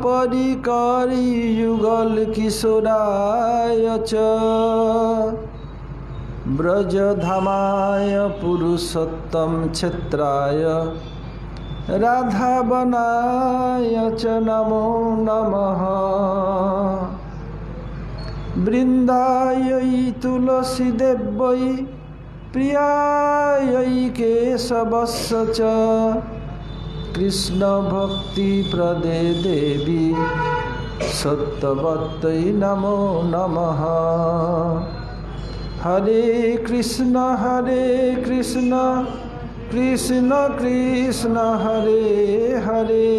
अपरिकारी युगल किशोराय च ब्रजधामाय पुरुषोत्तम क्षेत्राय राधावनाय च नमो नमः। वृन्दायै तुलसीदेव्यै प्रियायै केशवस्य च कृष्ण भक्ति प्रदे देवी सत्यवत्यै नमो नमः। हरे कृष्ण कृष्ण कृष्ण हरे हरे,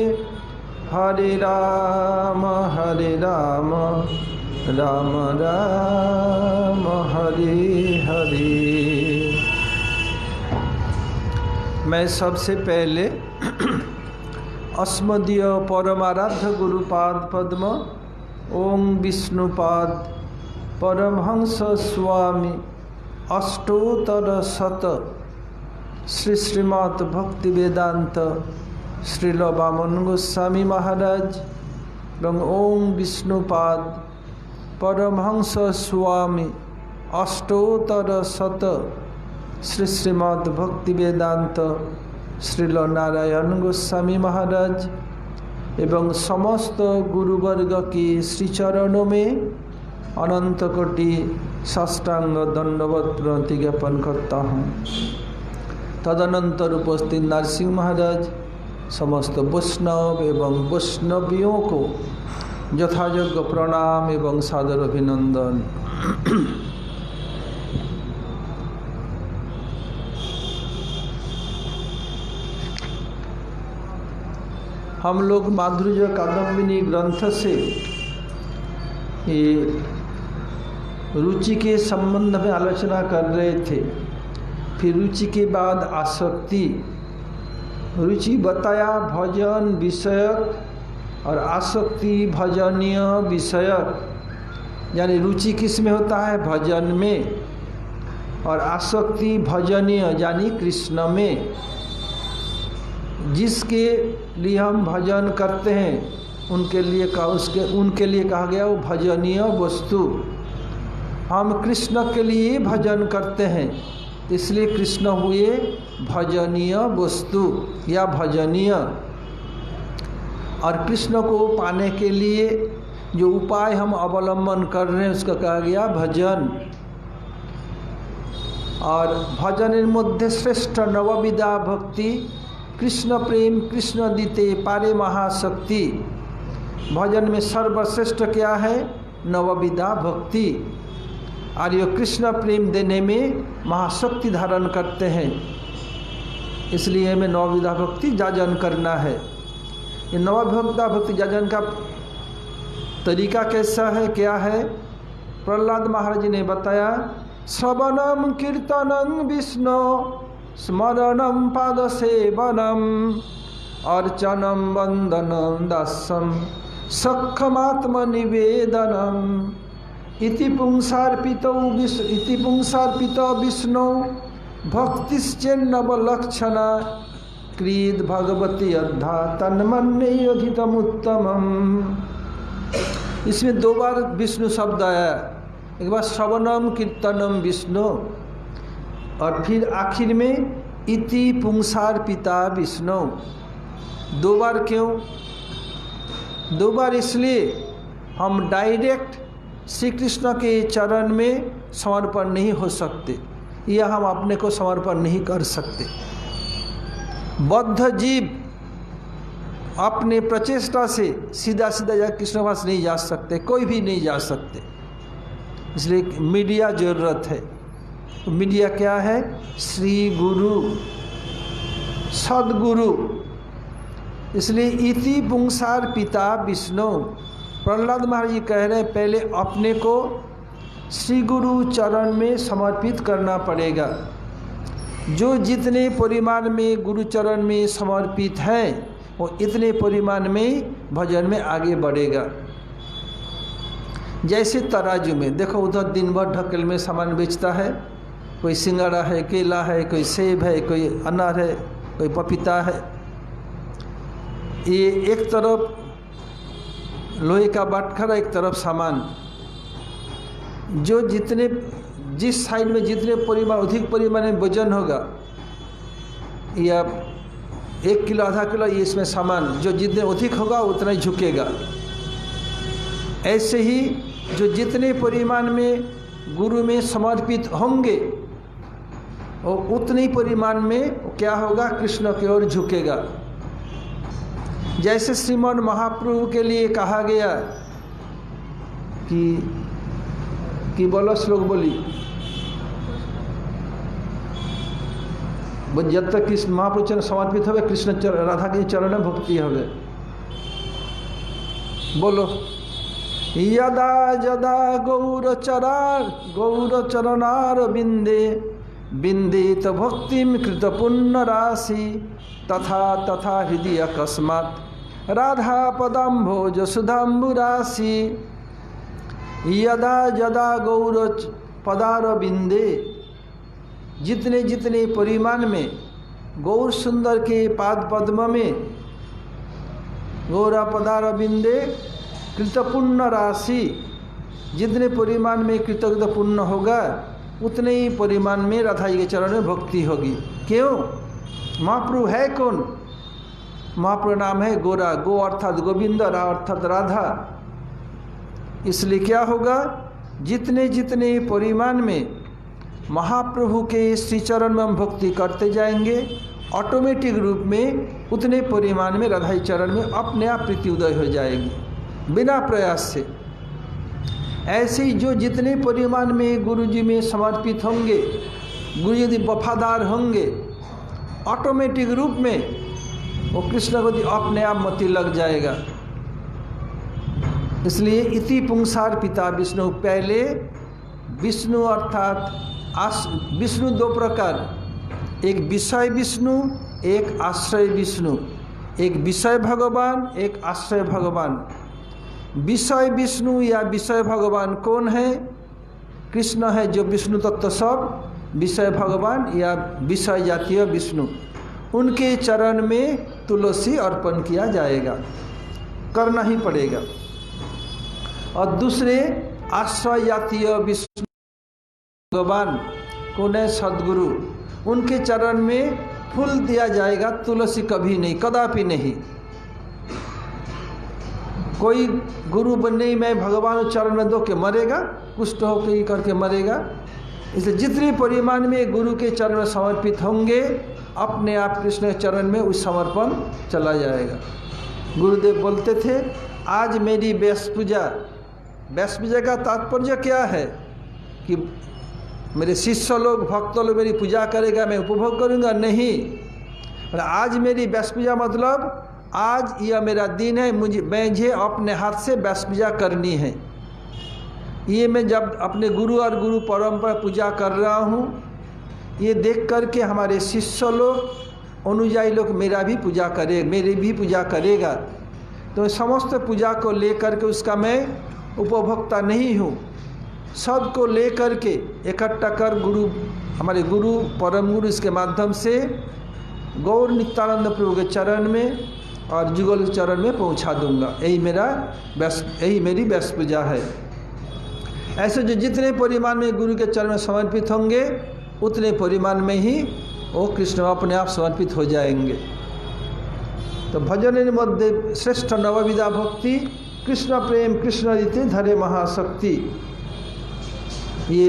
हरे राम राम राम हरे हरे। मैं सबसे पहले अस्मदीय परमाराध्य गुरुपाद पद्म ओम विष्णुपाद परमहंस स्वामी अष्टोत्तर शत श्री श्रीमद् भक्ति वेदांत श्रील वामन गोस्वामी महाराज एवं ओम विष्णुपाद परमहंस स्वामी अष्टोत्तर शत श्री श्रीमद् भक्ति वेदांत श्रील नारायण गोस्वामी महाराज एवं समस्त गुरुवर्ग की श्रीचरणों में अनंत कोटि साष्टांग दंडवत प्रणति ज्ञापन करता हूँ। तदनंतर उपस्थित नरसिंह महाराज समस्त वैष्णव एवं वैष्णवियों को यथायोग्य प्रणाम एवं सादर अभिनंदन। हम लोग माधुर्य कादम्बिनी ग्रंथ से ये रुचि के संबंध में आलोचना कर रहे थे। फिर रुचि के बाद आसक्ति, रुचि बताया भजन विषयक और आसक्ति भजनीय विषयक। यानी रुचि किस में होता है? भजन में, और आसक्ति भजनीय यानी कृष्ण में। जिसके लिए हम भजन करते हैं उनके लिए कहा गया वो भजनीय वस्तु। हम कृष्ण के लिए भजन करते हैं इसलिए कृष्ण हुए भजनीय वस्तु या भजनीय। और कृष्ण को पाने के लिए जो उपाय हम अवलंबन कर रहे हैं उसका कहा गया भजन। और भजन मध्य श्रेष्ठ नवविधा भक्ति कृष्ण प्रेम कृष्ण दीते पारे महाशक्ति। भजन में सर्वश्रेष्ठ क्या है? नवविधा भक्ति। और ये कृष्ण प्रेम देने में महाशक्ति धारण करते हैं, इसलिए हमें नवविधा भक्ति जाजन करना है। ये नवविधा भक्ति जाजन का तरीका कैसा है, क्या है? प्रहलाद महाराज जी ने बताया, श्रवणम कीर्तनम विष्णु स्मरणम पाद सेवनम अर्चनम वंदनम दासम सखमात्म निवेदनम इति पुंसार्पितो विष्णु भक्तिश्चेन्नवलक्षणा क्रीद भगवती अद्धा तन्मन्यधितमुत्तमम्। इसमें दो बार विष्णु शब्द आया, एक बार श्रवणम कीर्तनम विष्णु और फिर आखिर में इति पुंसार्पिता विष्णु। दो बार क्यों? दो बार इसलिए हम डायरेक्ट श्री कृष्ण के चरण में समर्पण नहीं हो सकते, या हम अपने को समर्पण नहीं कर सकते। बद्ध जीव अपने प्रचेष्टा से सीधा जा कृष्ण पास नहीं जा सकते, कोई भी नहीं जा सकते। इसलिए मीडिया जरूरत है। मीडिया क्या है? श्री गुरु सदगुरु। इसलिए इति पुंसार पिता विष्णु। प्रहलाद महाराज जी कह रहे हैं पहले अपने को श्री गुरु चरण में समर्पित करना पड़ेगा। जो जितने परिमाण में गुरु चरण में समर्पित है वो इतने परिमाण में भजन में आगे बढ़ेगा। जैसे तराजू में देखो, उधर दिन भर ढकेल में सामान बेचता है, कोई सिंगाड़ा है, केला है, कोई सेब है, कोई अनार है, कोई पपीता है। ये एक तरफ लोहे का बाटखरा, एक तरफ सामान। जो जिस साइड में जितने परिमाण अधिक परिमाण में वजन होगा, या 1 किलो आधा किलो, ये इसमें सामान जो जितने अधिक होगा उतना ही झुकेगा। ऐसे ही जो जितने परिमाण में गुरु में समर्पित होंगे और उतने ही परिमाण में क्या होगा, कृष्ण की ओर झुकेगा। जैसे श्रीमद् महाप्रभु के लिए कहा गया कि बोलो श्लोक बोली, जब तक कृष्ण महाप्रभु चरण समर्पित होवे, कृष्ण राधा के चरण में भक्ति होवे। बोलो। यदा जदा गौरचरणार बिंदे बिंदित भक्तिम कृत पुण्य राशि तथा तथा हृदय अकस्मात् राधा पदाम्भोज सुधाम्बु राशि। यदा जदा गौर पदार बिंदे, जितने जितने परिमाण में गौर सुंदर के पाद पद्म में गौरा पदार बिंदे कृतपुण्य राशि, जितने परिमाण में कृतज्ञ पुण्य होगा उतने ही परिमाण में राधा जी के चरण में भक्ति होगी। क्यों? महाप्रभु है कौन? महाप्रभु नाम है गोरा। गो अर्थात गोविंद, रा अर्थात राधा। इसलिए क्या होगा, जितने जितने परिमाण में महाप्रभु के श्री चरण में हम भक्ति करते जाएंगे, ऑटोमेटिक रूप में उतने परिमाण में राधा जी चरण में अपने आप प्रीति उदय हो जाएगी, बिना प्रयास से। ऐसे ही जो जितने परिमाण में गुरु जी में समर्पित होंगे, गुरु यदि वफादार होंगे, ऑटोमेटिक रूप में वो कृष्ण को अपने आप मति लग जाएगा। इसलिए इति पुंसार पिता विष्णु, पहले विष्णु अर्थात विष्णु 2 प्रकार, एक विषय विष्णु, एक आश्रय विष्णु। एक विषय भगवान, एक आश्रय भगवान। विषय विष्णु या विषय भगवान कौन है? कृष्ण है, जो विष्णु तत्व सब विषय भगवान या विषय जातीय विष्णु, उनके चरण में तुलसी अर्पण किया जाएगा, करना ही पड़ेगा। और दूसरे आश्रय जातीय विष्णु भगवान कौन है? सद्गुरु, उनके चरण में फूल दिया जाएगा, तुलसी कभी नहीं, कदापि नहीं। कोई गुरु बनने में भगवान चरण में दो के मरेगा, कुष्ठ होकर ही करके मरेगा। इसलिए जितने परिमाण में गुरु के चरण में समर्पित होंगे, अपने आप कृष्ण के चरण में उस समर्पण चला जाएगा। गुरुदेव बोलते थे, आज मेरी व्यास पूजा। व्यास पूजा का तात्पर्य क्या है कि मेरे शिष्य लोग, भक्त लोग मेरी पूजा करेगा, मैं उपभोग करूँगा? नहीं। आज मेरी व्यास पूजा मतलब आज यह मेरा दिन है, मुझे अपने हाथ से व्यास पूजा करनी है। ये मैं जब अपने गुरु और गुरु परंपरा पूजा कर रहा हूँ, ये देख करके हमारे शिष्य लोग, अनुयायी लोग मेरी भी पूजा करेगा। तो समस्त पूजा को लेकर के उसका मैं उपभोक्ता नहीं हूँ। सबको लेकर के इकट्ठा कर हमारे गुरु परम गुरु इसके माध्यम से गौर नित्यानंद प्रभु के चरण में और जुगल चरण में पहुंचा दूंगा। यही मेरी व्यास पूजा है। ऐसे जो जितने परिमाण में गुरु के चरण में समर्पित होंगे, उतने परिमाण में ही वो कृष्ण अपने आप समर्पित हो जाएंगे। तो भजन मध्य श्रेष्ठ नवविधा भक्ति, कृष्ण प्रेम कृष्ण रीति धरे महाशक्ति। ये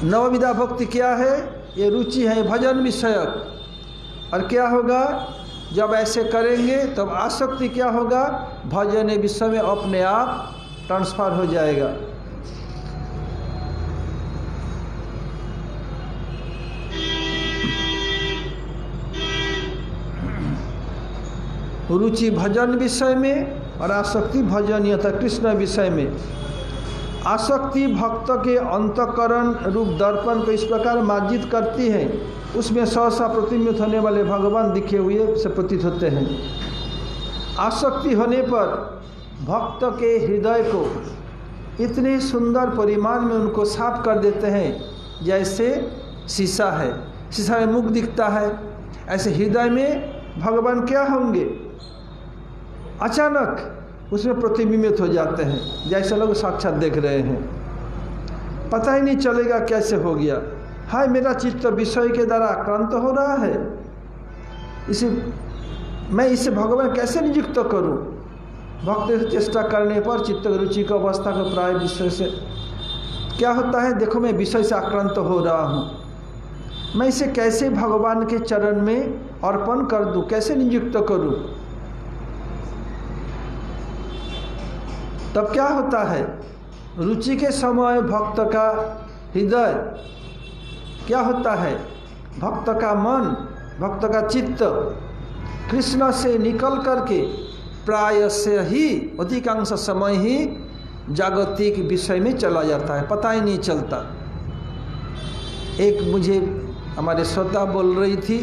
नवविधा भक्ति क्या है? ये रुचि है भजन विषयक। और क्या होगा जब ऐसे करेंगे, तब आसक्ति क्या होगा? भजन विषय में अपने आप ट्रांसफर हो जाएगा। रुचि भजन विषय में और आसक्ति भजनीयता कृष्ण विषय में। आसक्ति भक्त के अंतकरण रूप दर्पण को इस प्रकार मार्जित करती है, उसमें सहसा प्रतिबिंबित होने वाले भगवान दिखे हुए से प्रतीत होते हैं। आसक्ति होने पर भक्त के हृदय को इतने सुंदर परिमाण में उनको साफ कर देते हैं, जैसे शीशा है, शीशा में मुख दिखता है, ऐसे हृदय में भगवान क्या होंगे? अचानक उसमें प्रतिबिंबित हो जाते हैं, जैसे लोग साक्षात देख रहे हैं। पता ही नहीं चलेगा कैसे हो गया। हाय, मेरा चित्त विषय के द्वारा आक्रांत हो रहा है, मैं इसे भगवान कैसे नियुक्त करूं? भक्त चेष्टा करने पर चित्त रुचि की अवस्था को प्राय विषय से क्या होता है, देखो मैं विषय से आक्रांत हो रहा हूँ, मैं इसे कैसे भगवान के चरण में अर्पण कर दूं, कैसे नियुक्त करूं? तब क्या होता है, रुचि के समय भक्त का हृदय क्या होता है, भक्त का मन, भक्त का चित्त कृष्ण से निकल करके प्राय से ही अधिकांश समय ही जागतिक विषय में चला जाता है, पता ही नहीं चलता। एक मुझे हमारे श्रोता बोल रही थी,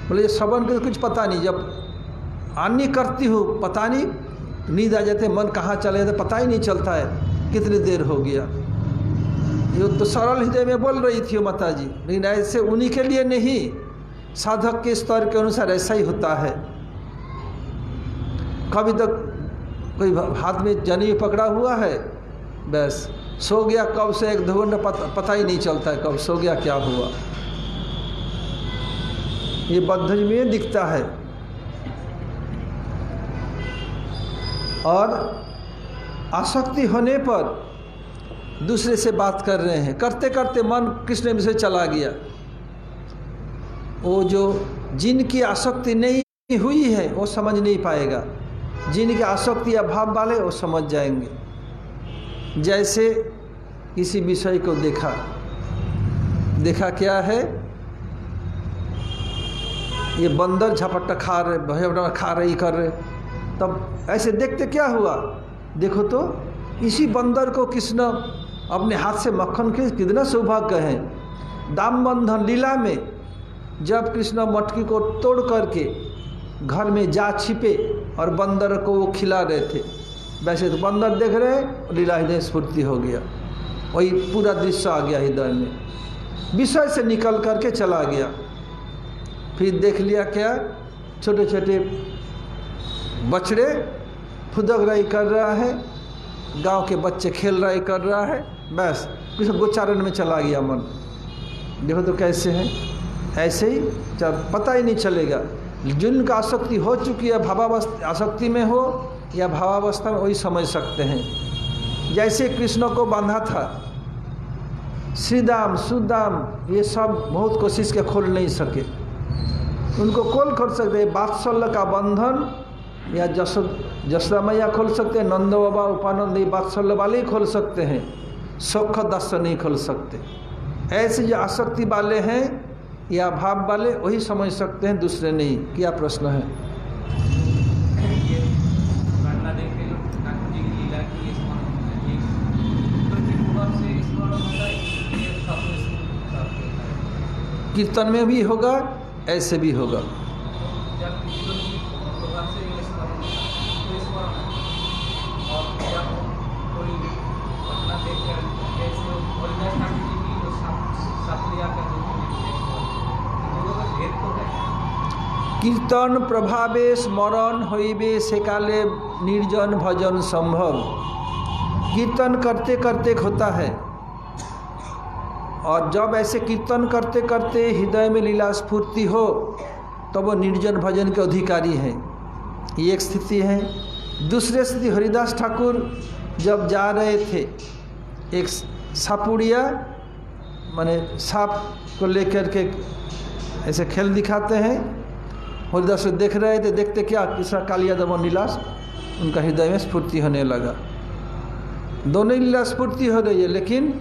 बोले श्रवण को कुछ पता नहीं, जब आनी करती हूँ पता नहीं, नींद आ जाते, मन कहाँ चले जाते पता ही नहीं चलता है कितनी देर हो गया। ये तो सरल हृदय में बोल रही थी माता जी, लेकिन ऐसे उन्हीं के लिए नहीं, साधक के स्तर के अनुसार ऐसा ही होता है। कभी तक कोई हाथ में जनेऊ पकड़ा हुआ है, बस सो गया, कब से 1-2 घंटा पता ही नहीं चलता है कब सो गया, क्या हुआ। ये बद्ध में दिखता है। और आसक्ति होने पर दूसरे से बात कर रहे हैं, करते करते मन कृष्ण में से चला गया। वो जो जिनकी आसक्ति नहीं हुई है वो समझ नहीं पाएगा, जिनकी आसक्ति अभाव वाले वो समझ जाएंगे। जैसे किसी विषय को देखा क्या है, ये बंदर झपट्टा खा रहे, भैया खा रही कर रहे, तब ऐसे देखते क्या हुआ, देखो तो इसी बंदर को कृष्ण अपने हाथ से मक्खन के कितना सौभाग्य है। दाम बंधन लीला में जब कृष्ण मटकी को तोड़ करके घर में जा छिपे और बंदर को वो खिला रहे थे, वैसे तो बंदर देख रहे, लीला हृदय स्फूर्ति हो गया, वही पूरा दृश्य आ गया हृदय में, विषय से निकल करके चला गया। फिर देख लिया क्या, छोटे छोटे बछड़े फुदक रही कर रहा है, गांव के बच्चे खेल रहे कर रहा है, बस कृष्ण गोचारण में चला गया मन। देखो तो कैसे है, ऐसे ही जब पता ही नहीं चलेगा। जिनका आसक्ति हो चुकी है, भावावस्था आसक्ति में हो या भावावस्था में, वही समझ सकते हैं। जैसे कृष्ण को बांधा था, श्रीदाम सुदाम ये सब बहुत कोशिश के खोल नहीं सके, उनको खोल सकते। वात्सल्य का बंधन या जसोदा मैया खोल सकते हैं, नंद बाबा उपानंद ये वात्सल्य वाले ही खोल सकते हैं, सौख दास नहीं खोल सकते। ऐसे जो आसक्ति वाले हैं या भाव वाले वही समझ सकते हैं, दूसरे नहीं। क्या प्रश्न है? कीर्तन में भी होगा, ऐसे भी होगा। कीर्तन प्रभावे स्मरण होइबे सेकाले निर्जन भजन संभव। कीर्तन करते करते होता है, और जब ऐसे कीर्तन करते करते हृदय में लीला स्फूर्ति हो तो वो निर्जन भजन के अधिकारी हैं। ये एक स्थिति है। दूसरी स्थिति, हरिदास ठाकुर जब जा रहे थे, एक सापुड़िया माने सांप को लेकर के ऐसे खेल दिखाते हैं, हरिदास देख रहे थे, देखते क्या कृष्ण कालिया दमन लीला उनका हृदय में स्फूर्ति होने लगा। दोनों लीला स्फूर्ति हो रही है, लेकिन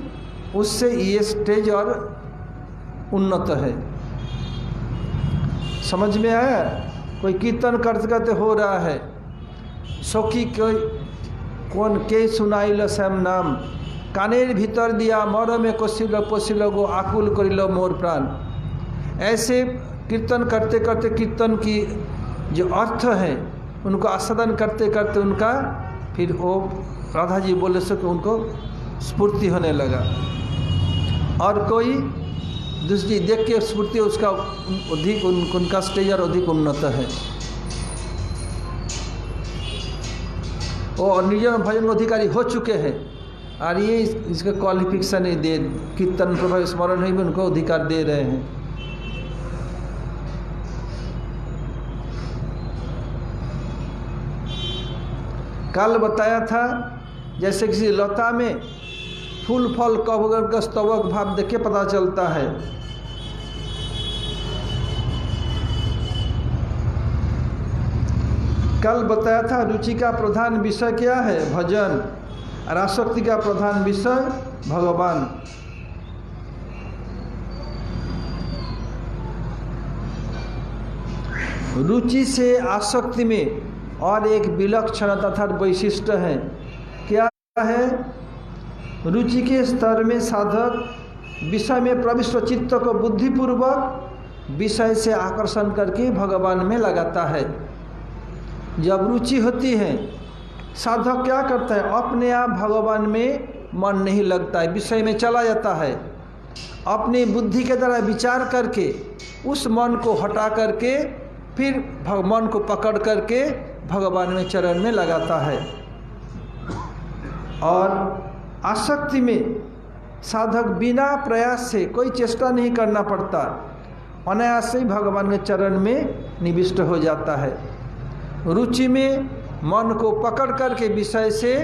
उससे ये स्टेज और उन्नत है। समझ में आया? कोई कीर्तन करते करते हो रहा है, सखी कोई कौन के सुनाइल श्याम नाम, कानेर भीतर दिया मर में कोशिल पोशिल गो आकुल करिल मोर प्राण। ऐसे कीर्तन करते करते कीर्तन की जो अर्थ है उनको आस्वादन करते करते उनका फिर वो राधा जी बोले सो कि उनको स्फूर्ति होने लगा। और कोई दूसरी देख के स्फूर्ति उसका अधिक उनका स्टेज और अधिक उन्नत है। वो निर्जन भजन अधिकारी हो चुके हैं और ये इसका क्वालिफिकेशन ही दे कीर्तन प्रभा स्मरण ही में उनको अधिकार दे रहे हैं। कल बताया था जैसे किसी लता में फूल फल कब का स्तवक भाव देख के पता चलता है। कल बताया था रुचि का प्रधान विषय क्या है, भजन, और आसक्ति का प्रधान विषय भगवान। रुचि से आसक्ति में और एक विलक्षण तथा वैशिष्ट्य है। क्या है? रुचि के स्तर में साधक विषय में प्रविष्ट चित्त को बुद्धिपूर्वक विषय से आकर्षण करके भगवान में लगाता है। जब रुचि होती है साधक क्या करता है, अपने आप भगवान में मन नहीं लगता है, विषय में चला जाता है। अपनी बुद्धि के द्वारा विचार करके उस मन को हटा करके फिर मन को पकड़ करके भगवान में चरण में लगाता है। और आसक्ति में साधक बिना प्रयास से कोई चेष्टा नहीं करना पड़ता, अनायास से भगवान के चरण में निविष्ट हो जाता है। रुचि में मन को पकड़ करके विषय से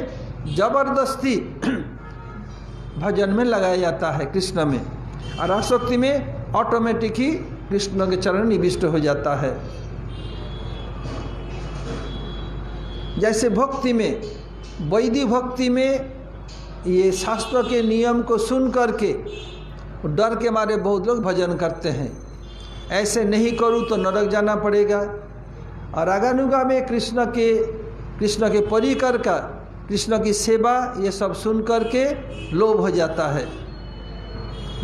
जबरदस्ती भजन में लगाया जाता है कृष्ण में, और आसक्ति में ऑटोमेटिक ही कृष्ण के चरण निविष्ट हो जाता है। जैसे भक्ति में, वैदिक भक्ति में ये शास्त्र के नियम को सुन करके डर के मारे बहुत लोग भजन करते हैं, ऐसे नहीं करूँ तो नरक जाना पड़ेगा। और रागानुगा में कृष्ण के परिकर का, कृष्ण की सेवा, ये सब सुन करके लोभ हो जाता है।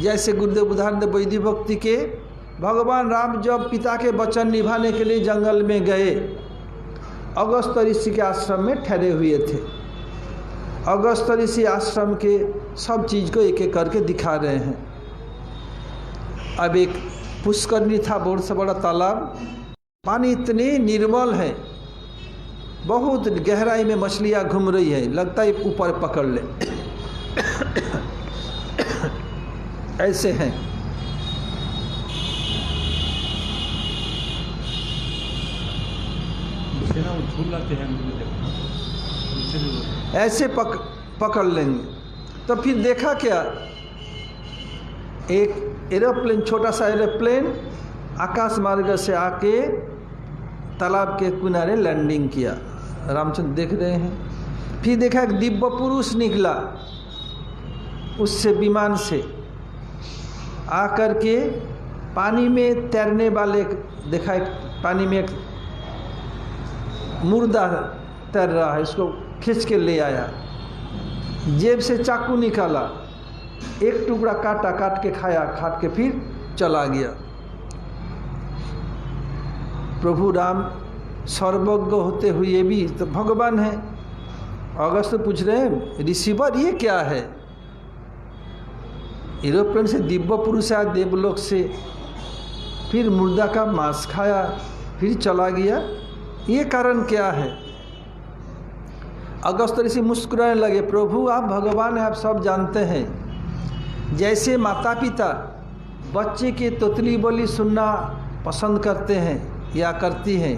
जैसे गुरुदेव उदाहरण दे वैदिक भक्ति के, भगवान राम जब पिता के वचन निभाने के लिए जंगल में गए, अगस्त ऋषि के आश्रम में ठहरे हुए थे। अगस्त ऋषि आश्रम के सब चीज़ को एक एक करके दिखा रहे हैं। अब एक पुष्करणी था, बहुत सा बड़ा तालाब, पानी इतनी निर्मल है, बहुत गहराई में मछलियाँ घूम रही है, लगता है ऊपर पकड़ ले ऐसे हैं। ऐसे पकड़ लेंगे। तो फिर देखा क्या, एक एरोप्लेन, छोटा सा एरोप्लेन आकाश मार्ग से आके तालाब के किनारे लैंडिंग किया। रामचंद्र देख रहे हैं। फिर देखा एक दिव्य पुरुष निकला उससे, विमान से आकर के पानी में तैरने वाले देखा, एक पानी में एक मुर्दा तैर रहा है, इसको खींच के ले आया, जेब से चाकू निकाला, एक टुकड़ा काटा, काट के खाया, काट के फिर चला गया। प्रभु राम सर्वज्ञ होते हुए भी तो भगवान है। अगस्त पूछ रहे हैं, ऋषिवर ये क्या है? एरोप्लेन से दिव्य पुरुष आया देवलोक से, फिर मुर्दा का मांस खाया, फिर चला गया, ये कारण क्या है? अगस्त ऋषि मुस्कुराने लगे, प्रभु आप भगवान हैं, आप सब जानते हैं। जैसे माता पिता बच्चे के तोतली बोली सुनना पसंद करते हैं या करती हैं,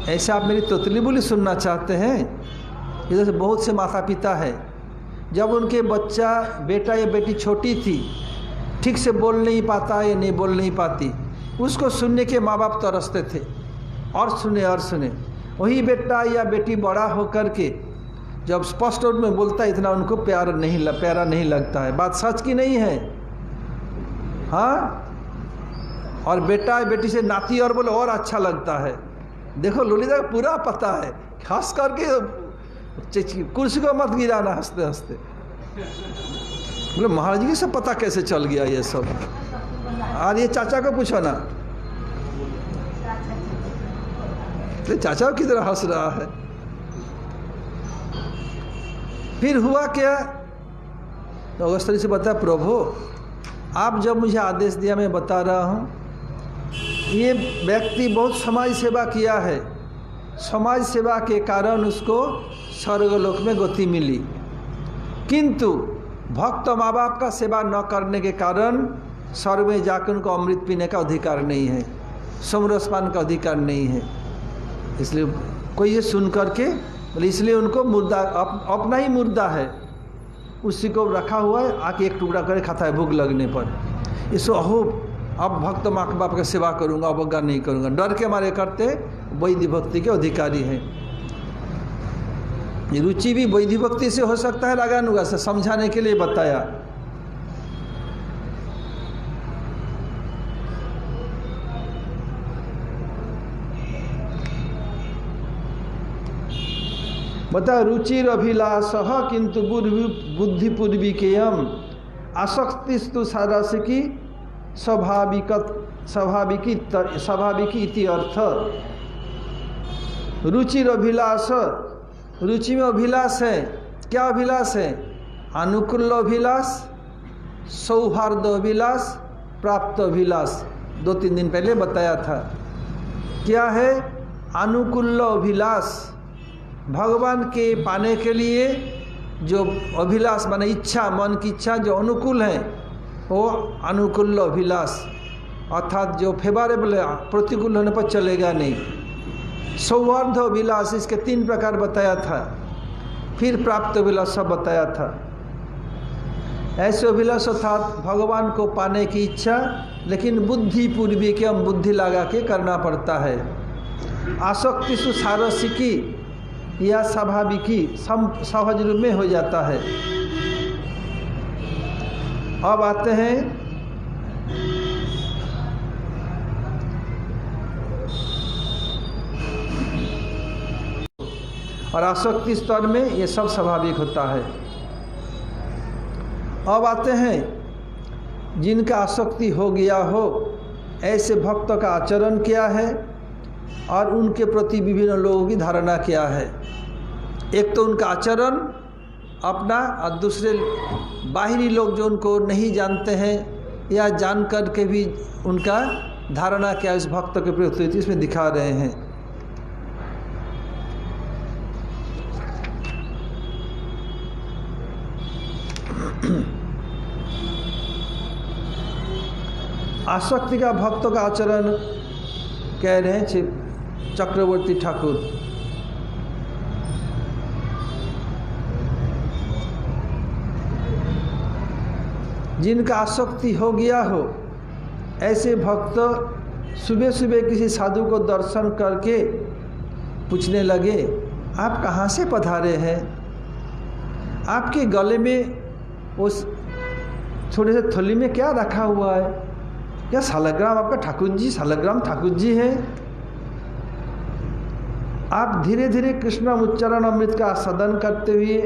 ऐसे आप मेरी तोतली बोली सुनना चाहते हैं। इधर से बहुत से माता पिता है, जब उनके बच्चा, बेटा या बेटी छोटी थी, ठीक से बोल नहीं पाता या नहीं बोल नहीं पाती, उसको सुनने के माँ बाप तरसते थे, और सुने। वही बेटा या बेटी बड़ा होकर के जब स्पष्ट रूप में बोलता है, इतना उनको प्यारा नहीं लगता है। बात सच की नहीं है? हाँ। और बेटा या बेटी से नाती और बोले और अच्छा लगता है। देखो ललिता को पूरा पता है, खास करके कुर्सी को मत गिराना हंसते हंसते। बोले महाराज जी को सब पता कैसे चल गया ये सब? और ये चाचा को पूछो ना, तो चाचा की तरह हंस रहा है। फिर हुआ क्या, तो अगस्त से बताया, प्रभु आप जब मुझे आदेश दिया, मैं बता रहा हूँ, ये व्यक्ति बहुत समाज सेवा किया है, समाज सेवा के कारण उसको स्वर्गलोक में गति मिली। किंतु भक्त माँ बाप का सेवा न करने के कारण स्वर्ग में जाकर उनको अमृत पीने का अधिकार नहीं है, समरसपान का अधिकार नहीं है। इसलिए कोई ये सुन करके बोले, इसलिए उनको मुर्दा अपना ही मुर्दा है, उसी को रखा हुआ है, आके एक टुकड़ा करे खाता है भूख लगने पर। इसको अहो अब भक्त माँ बाप का सेवा करूँगा, अवज्ञा नहीं करूँगा, डर के मारे करते वैधि भक्ति के अधिकारी हैं। रुचि भी वैधि भक्ति से हो सकता है, रागानुगा से समझाने के लिए बताया। बता रुचिर अभिलाष किंतु बुद्धि पूर्विकेयम आसक्तिस्तु सारसिकी स्वाभाविकी इति अर्थ। रुचिर अभिलाष, रुचि में अभिलाष है। क्या अभिलाष है? अनुकूल अभिलाष, सौहार्द अभिलाष, प्राप्त अभिलाष। 2-3 दिन पहले बताया था। क्या है? अनुकूल अभिलाष, भगवान के पाने के लिए जो अभिलाष माने इच्छा, मन की इच्छा जो अनुकूल है वो अनुकूल अभिलाष, अर्थात जो फेवरेबल है, प्रतिकूल होने पर चलेगा नहीं। सौहार्द अभिलाष, इसके 3 प्रकार बताया था। फिर प्राप्त अभिलाष सब बताया था। ऐसे अभिलाष अर्थात भगवान को पाने की इच्छा, लेकिन बुद्धि पूर्वी के हम बुद्धि लगा के करना पड़ता है। आसक्ति सुसारसिकी या स्वाभाविकी सहज रूप में हो जाता है। अब आते हैं और आसक्ति स्तर में ये सब स्वाभाविक होता है। अब आते हैं जिनका आसक्ति हो गया हो, ऐसे भक्त का आचरण क्या है और उनके प्रति विभिन्न लोगों की धारणा क्या है। एक तो उनका आचरण अपना, और दूसरे बाहरी लोग जो उनको नहीं जानते हैं या जान कर के भी उनका धारणा क्या इस भक्त के प्रति, इसमें दिखा रहे हैं। आसक्ति का भक्तों का आचरण कह रहे हैं चक्रवर्ती ठाकुर। जिनका आसक्ति हो गया हो, ऐसे भक्त सुबह सुबह किसी साधु को दर्शन करके पूछने लगे, आप कहाँ से पधारे हैं? आपके गले में उस थोड़े से थैली में क्या रखा हुआ है? क्या सालग्राम आपका ठाकुर जी, सालग्राम ठाकुर जी है? आप धीरे धीरे कृष्ण उच्चारण अमृत का आस्वादन करते हुए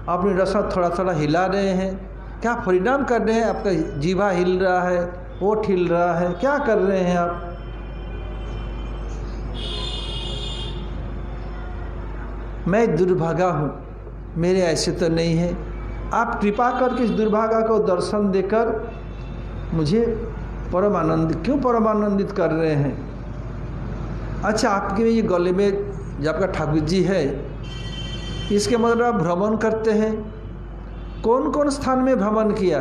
अपनी रसा थोड़ा थोड़ा हिला रहे हैं। क्या परिणाम कर रहे हैं? आपका जीवा हिल रहा है, ओठ हिल रहा है, क्या कर रहे हैं आप? मैं दुर्भागा हूँ, मेरे ऐसे तो नहीं है। आप कृपा करके इस दुर्भागा को दर्शन देकर मुझे परम आनंदित, क्यों परम आनंदित कर रहे हैं? अच्छा, आपके ये गले में जो आपका ठाकुर जी है, इसके मतलब आप भ्रमण करते हैं। कौन कौन स्थान में भ्रमण किया?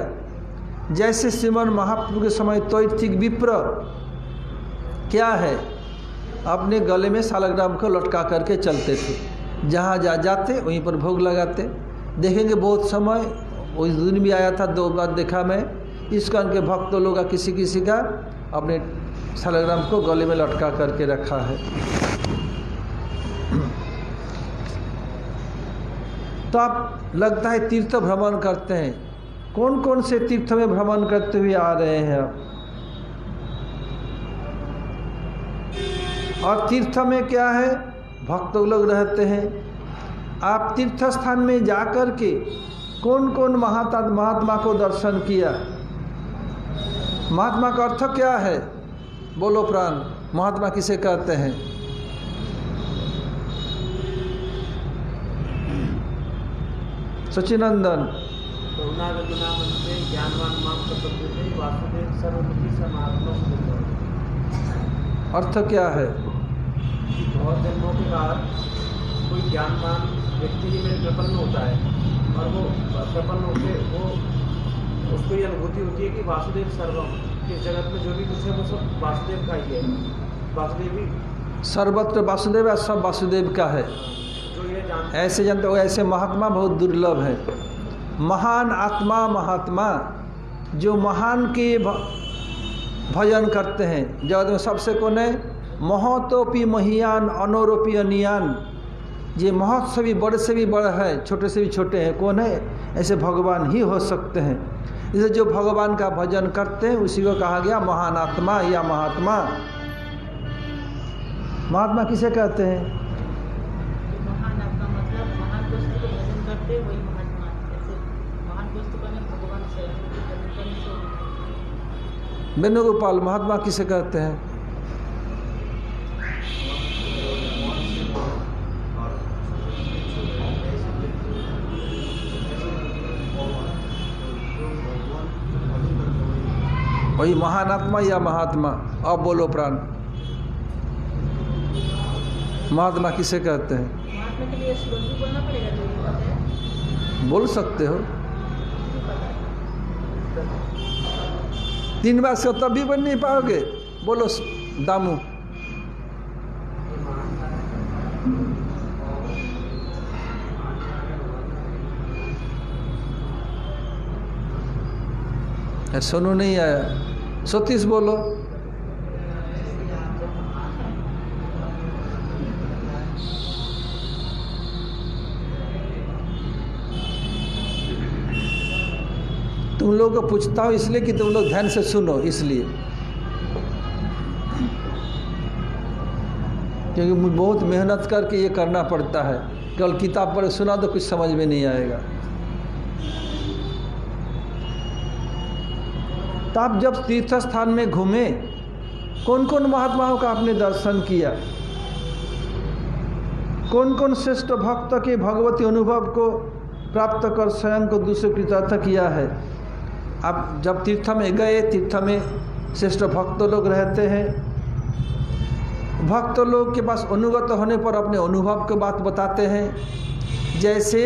जैसे श्रीमन महाप्रभु के समय तैर्थिक विप्र क्या है, अपने गले में सालग्राम को लटका करके चलते थे। जहाँ जाते वहीं पर भोग लगाते। देखेंगे बहुत समय, उस दिन भी आया था, 2 बार देखा मैं, इस्कॉन के भक्तों लोग का किसी किसी का अपने सालग्राम को गले में लटका करके रखा है। तो आप लगता है तीर्थ भ्रमण करते हैं। कौन कौन से तीर्थ में भ्रमण करते हुए आ रहे हैं आप? और तीर्थ में क्या है? भक्त लोग रहते हैं। आप तीर्थ स्थान में जाकर के कौन कौन महात्मा को दर्शन किया? महात्मा का अर्थ क्या है? बोलो प्राण, महात्मा किसे कहते हैं? सचिनंदन। अर्थ क्या है? बहुत जन्मों के बाद कोई ज्ञानवान व्यक्ति ही में प्रपन्न होता है और वो प्रपन्न होकर वो उसको ये अनुभूति होती है कि वासुदेव सर्वम, इस जगत में जो भी कुछ है वो सब वासुदेव का ही है, वासुदेव ही सर्वत्र वासुदेव है, सब वासुदेव का है। जो ये जानते ऐसे जानते हो, ऐसे महात्मा बहुत दुर्लभ है। महान आत्मा महात्मा जो महान के भजन करते हैं, जगत में सबसे कौन है? महतोपि महियान अनोरोपि अनियान, ये महत से भी बड़े से भी बड़ा है, छोटे से भी छोटे हैं, कौन है? ऐसे भगवान ही हो सकते हैं। इसे जो भगवान का भजन करते हैं उसी को कहा गया महान आत्मा या महात्मा। महात्मा किसे कहते हैं? महान आत्मा मतलब महान वस्तु को भजन करते वही महात्मा। जैसे महान वस्तु का नाम भगवान से भजन करने से। वेणुगोपाल, महात्मा किसे कहते हैं? वही महान आत्मा या महात्मा। अब बोलो प्राण, महात्मा किसे कहते हैं? महात्मा के लिए श्लोक भी बोलना पड़ेगा जो ये बात है। बोल सकते हो 3 बार से, तब भी बन नहीं पाओगे। बोलो दामू। सोनू नहीं आया। सतीश बोलो। तुम लोग को पूछता हूँ इसलिए कि तुम लोग ध्यान से सुनो, इसलिए क्योंकि मुझे बहुत मेहनत करके ये करना पड़ता है। केवल किताब पर सुना तो कुछ समझ में नहीं आएगा। तो आप जब तीर्थ स्थान में घूमे, कौन कौन महात्माओं का आपने दर्शन किया? कौन कौन श्रेष्ठ भक्त के भगवती अनुभव को प्राप्त कर स्वयं को दूसरे कृतार्थ किया है? आप जब तीर्थ में गए, तीर्थ में श्रेष्ठ भक्त लोग रहते हैं। भक्त लोग के पास अनुगत होने पर अपने अनुभव की बात बताते हैं। जैसे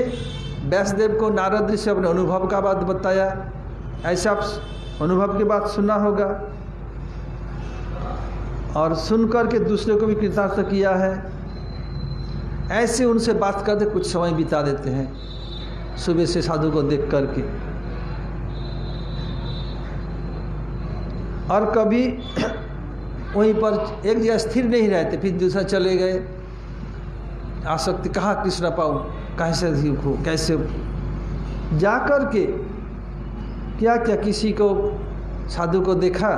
व्यासदेव को नारद ऋषि अपने अनुभव का बात बताया, ऐसे आप अनुभव की बात सुना होगा और सुनकर के दूसरे को भी कृतार्थ किया है। ऐसे उनसे बात करते कुछ समय बिता देते हैं, सुबह से साधु को देख करके। और कभी वहीं पर एक जगह स्थिर नहीं रहते, फिर दूसरा चले गए। आसक्ति कहाँ कृष्ण पाऊँ, कैसे सीखूँ, कैसे जा कर के क्या क्या किसी को साधु को देखा।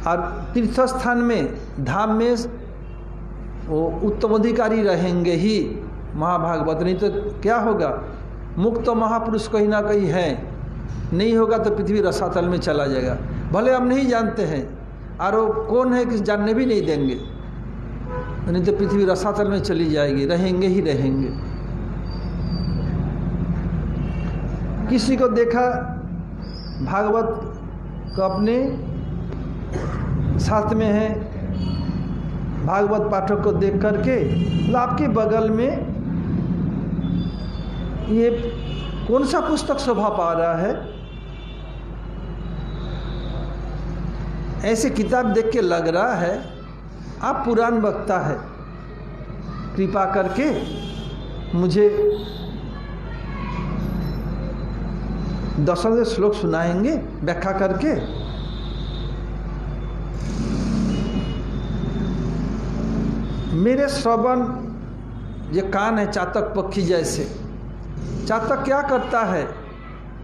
और तीर्थ स्थान में धाम में वो उत्तम अधिकारी रहेंगे ही महाभागवत, नहीं तो क्या होगा? मुक्त महापुरुष कहीं ना कहीं है, नहीं होगा तो पृथ्वी रसातल में चला जाएगा। भले हम नहीं जानते हैं और वो कौन है कि जानने भी नहीं देंगे, नहीं तो पृथ्वी रसातल में चली जाएगी, रहेंगे ही रहेंगे। किसी को देखा भागवत को अपने साथ में है, भागवत पाठक को देख करके तो आपके बगल में ये कौन सा पुस्तक शोभा पा रहा है? ऐसे किताब देख के लग रहा है आप पुराण वक्ता है, कृपा करके मुझे 10 श्लोक सुनाएंगे व्याख्या करके। मेरे श्रवण, ये कान है चातक पक्षी जैसे। चातक क्या करता है?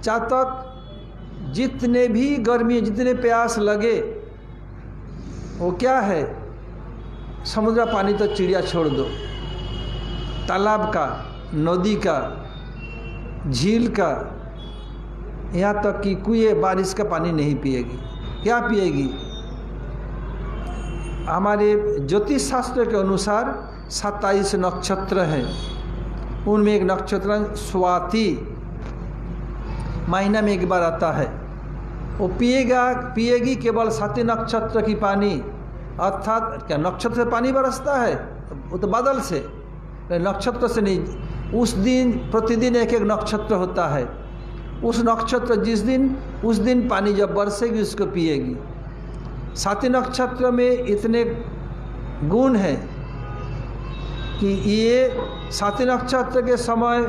चातक जितने भी गर्मी, जितने प्यास लगे, वो क्या है? समुद्र पानी तो चिड़िया छोड़ दो, तालाब का, नदी का, झील का, यहाँ तक कि कुएं बारिश का पानी नहीं पिएगी। क्या पिएगी? हमारे ज्योतिष शास्त्र के अनुसार 27 नक्षत्र हैं, उनमें एक नक्षत्र स्वाति, महीना में एक बार आता है। वो पिएगी केवल 7 नक्षत्र की पानी, अर्थात क्या नक्षत्र से पानी बरसता है? वो तो बादल से, नक्षत्र से नहीं। उस दिन प्रतिदिन एक एक नक्षत्र होता है। उस नक्षत्र जिस दिन, उस दिन पानी जब बरसेगी उसको पिएगी। साथी नक्षत्र में इतने गुण हैं कि ये साथी नक्षत्र के समय,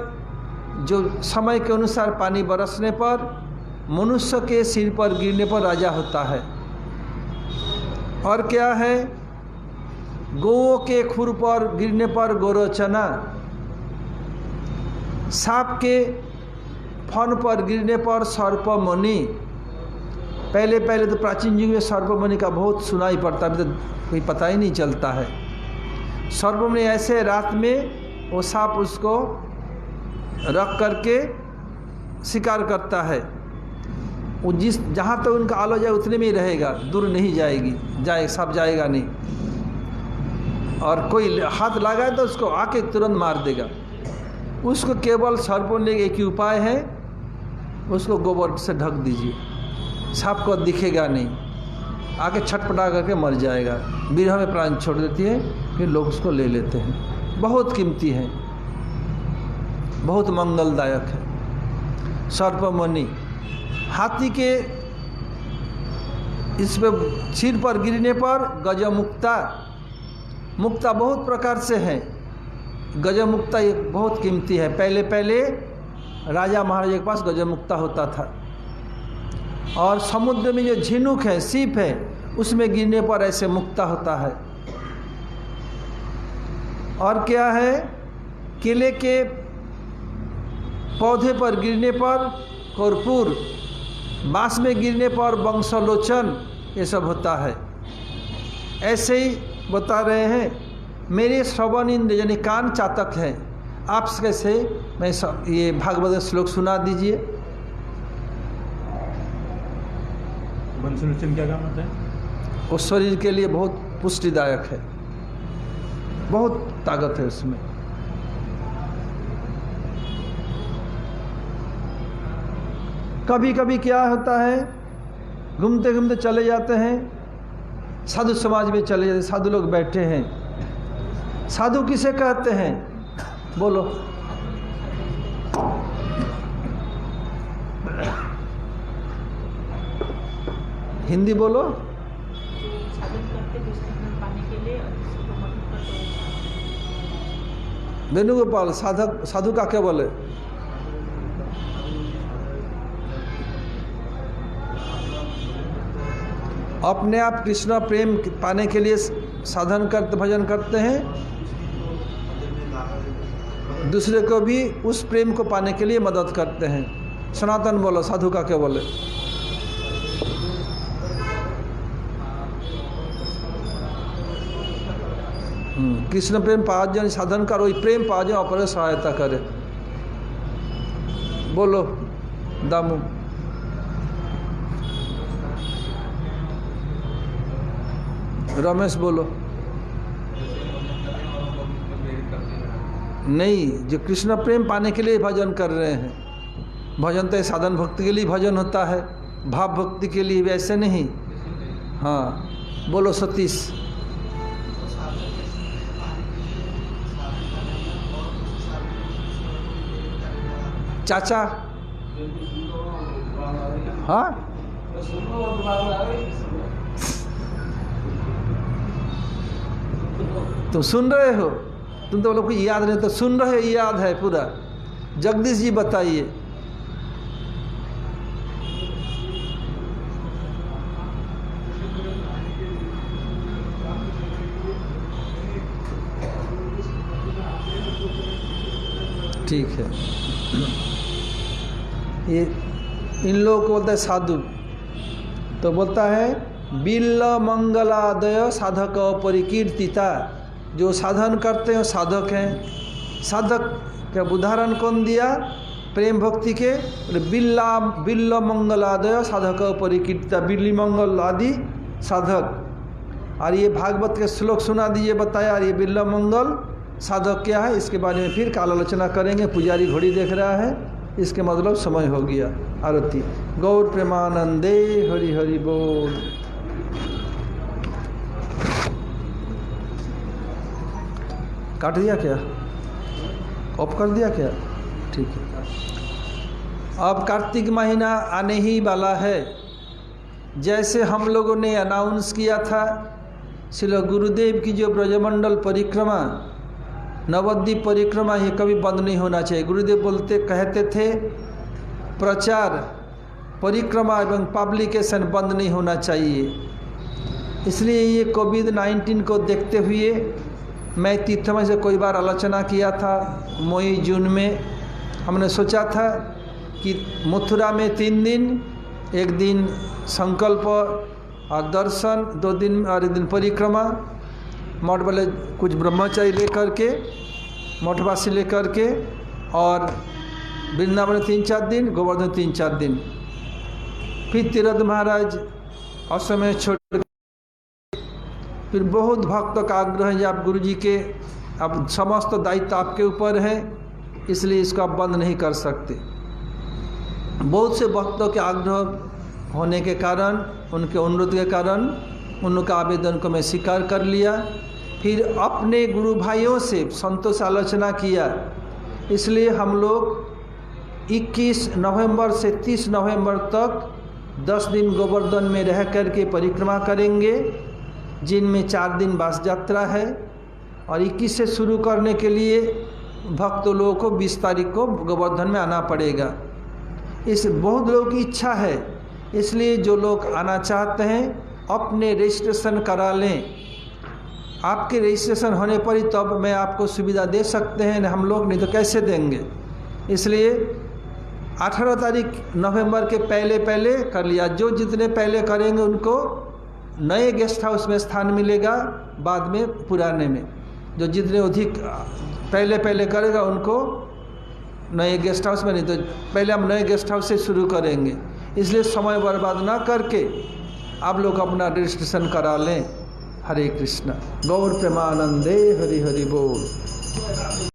जो समय के अनुसार पानी बरसने पर मनुष्य के सिर पर गिरने पर राजा होता है। और क्या है? गौओं के खुर पर गिरने पर गोरोचना, सांप के फन पर गिरने पर सर्पमणि। पहले पहले तो प्राचीन युग में सर्पमणि का बहुत सुनाई पड़ता, अभी तो कोई पता ही नहीं चलता है। सर्पमणि ऐसे रात में वो सांप उसको रख करके शिकार करता है। वो जिस जहाँ तक उनका आलो जाए उतने में ही रहेगा, दूर नहीं जाएगी, सांप जाएगा नहीं। और कोई हाथ लगाए तो उसको आके तुरंत मार देगा। उसको केवल सर्पमणि एक ही उपाय है, उसको गोबर से ढक दीजिए, सांप को दिखेगा नहीं, आके छटपटा करके मर जाएगा। बिरह में प्राण छोड़ देती है, फिर लोग उसको ले लेते हैं। बहुत कीमती है, बहुत मंगलदायक है सर्पमणि। हाथी के इस पे सिर पर गिरने पर गजमुक्ता, मुक्ता बहुत प्रकार से है। गजमुक्ता ये बहुत कीमती है। पहले पहले राजा महाराजा के पास गजमुक्ता होता था। और समुद्र में जो झिनुक है, सीप है, उसमें गिरने पर ऐसे मुक्ता होता है। और क्या है? केले के पौधे पर गिरने पर कर्पूर, बांस में गिरने पर वंशलोचन, ये सब होता है। ऐसे ही बता रहे हैं। मेरे श्रवण इंद्र यानी कान चातक है। आप कैसे मैं ये भागवत श्लोक सुना दीजिए। वंशलोचन क्या काम होता है? वो शरीर के लिए बहुत पुष्टिदायक है, बहुत ताकत है उसमें। कभी कभी क्या होता है, घूमते घूमते चले जाते हैं, साधु समाज में चले जाते, साधु लोग बैठे हैं। साधु किसे कहते हैं? बोलो। हिंदी बोलो। साधन करते दुष्ट पाने के लिए और दूसरे को मदद करते हैं। वेणुगोपाल, साधक साधु का क्या बोले? अपने आप कृष्ण प्रेम पाने के लिए साधन करते, भजन करते हैं, दूसरे को भी उस प्रेम को पाने के लिए मदद करते हैं। सनातन बोलो, साधु का क्या बोले? कृष्ण प्रेम पाओ जन साधन करो, वही प्रेम पाओ जाओ, अपने सहायता करे। बोलो दामू। रमेश बोलो। नहीं, जो कृष्ण प्रेम पाने के लिए भजन कर रहे हैं। भजन तो साधन भक्ति के लिए भजन होता है, भाव भक्ति के लिए वैसे नहीं। हाँ बोलो सतीश। चाचा। हाँ तुम सुन रहे हो? तुम तो लोग को याद नहीं, तो सुन रहे, याद है पूरा। जगदीश जी बताइए। ठीक है। ये इन लोगों को बोलता है साधु। तो बोलता है बिल्ल मंगलादय साधक परिकीर्तिता। जो साधन करते हैं साधक हैं। साधक का उदाहरण कौन दिया? प्रेम भक्ति के। बिल्ल मंगलादय साधक परिकीर्तिता, बिल्ली मंगल आदि साधक। और ये भागवत के श्लोक सुना दीजिए, बताया। और ये बिल्ल मंगल साधक क्या है, इसके बारे में फिर काल आलोचना करेंगे। पुजारी घड़ी देख रहा है, इसके मतलब समय हो गया। आरती। गौर प्रेमानंदे हरि हरि बोल। काट दिया क्या? ऑफ कर दिया क्या? ठीक है। अब कार्तिक महीना आने ही वाला है। जैसे हम लोगों ने अनाउंस किया था, श्री गुरुदेव की जो ब्रजमंडल परिक्रमा, नवद्वीप परिक्रमा, ये कभी बंद नहीं होना चाहिए। गुरुदेव कहते थे प्रचार, परिक्रमा एवं पब्लिकेशन बंद नहीं होना चाहिए। इसलिए ये कोविड-19 को देखते हुए मैं तीर्थमय से कोई बार आलोचना किया था। मई जून में हमने सोचा था कि मथुरा में 3 दिन, एक दिन संकल्प और दर्शन, 2 दिन और 1 दिन परिक्रमा, मठ वाले कुछ ब्रह्मचारी लेकर के, मठवासी लेकर के, और वृंदावन 3-4 दिन, गोवर्धन 3-4 दिन, फिर तीरथ महाराज असमय छोड़, फिर बहुत भक्तों का आग्रह है आप गुरु जी के, अब समस्त दायित्व आपके ऊपर है, इसलिए इसको आप बंद नहीं कर सकते। बहुत से भक्तों के आग्रह होने के कारण, उनके अनुरोध के कारण उनका आवेदन को मैं स्वीकार कर लिया। फिर अपने गुरु भाइयों से संतों से आलोचना किया। इसलिए हम लोग 21 नवंबर से 30 नवंबर तक 10 दिन गोवर्धन में रह कर के परिक्रमा करेंगे, जिनमें 4 दिन बास यात्रा है। और 21 से शुरू करने के लिए भक्त लोगों को 20 तारीख को गोवर्धन में आना पड़ेगा। इस बहुत लोगों की इच्छा है, इसलिए जो लोग आना चाहते हैं अपने रजिस्ट्रेशन करा लें। आपके रजिस्ट्रेशन होने पर ही तब मैं आपको सुविधा दे सकते हैं, हम लोग नहीं तो कैसे देंगे। इसलिए 18 तारीख नवंबर के पहले कर लिया। जो जितने पहले करेंगे उनको नए गेस्ट हाउस में स्थान मिलेगा, बाद में पुराने में। जो जितने अधिक पहले करेगा उनको नए गेस्ट हाउस में, नहीं तो पहले हम नए गेस्ट हाउस से शुरू करेंगे। इसलिए समय बर्बाद ना करके आप लोग अपना रजिस्ट्रेशन करा लें। हरे कृष्णा। गौर प्रेमानंदे हरि हरि बोल।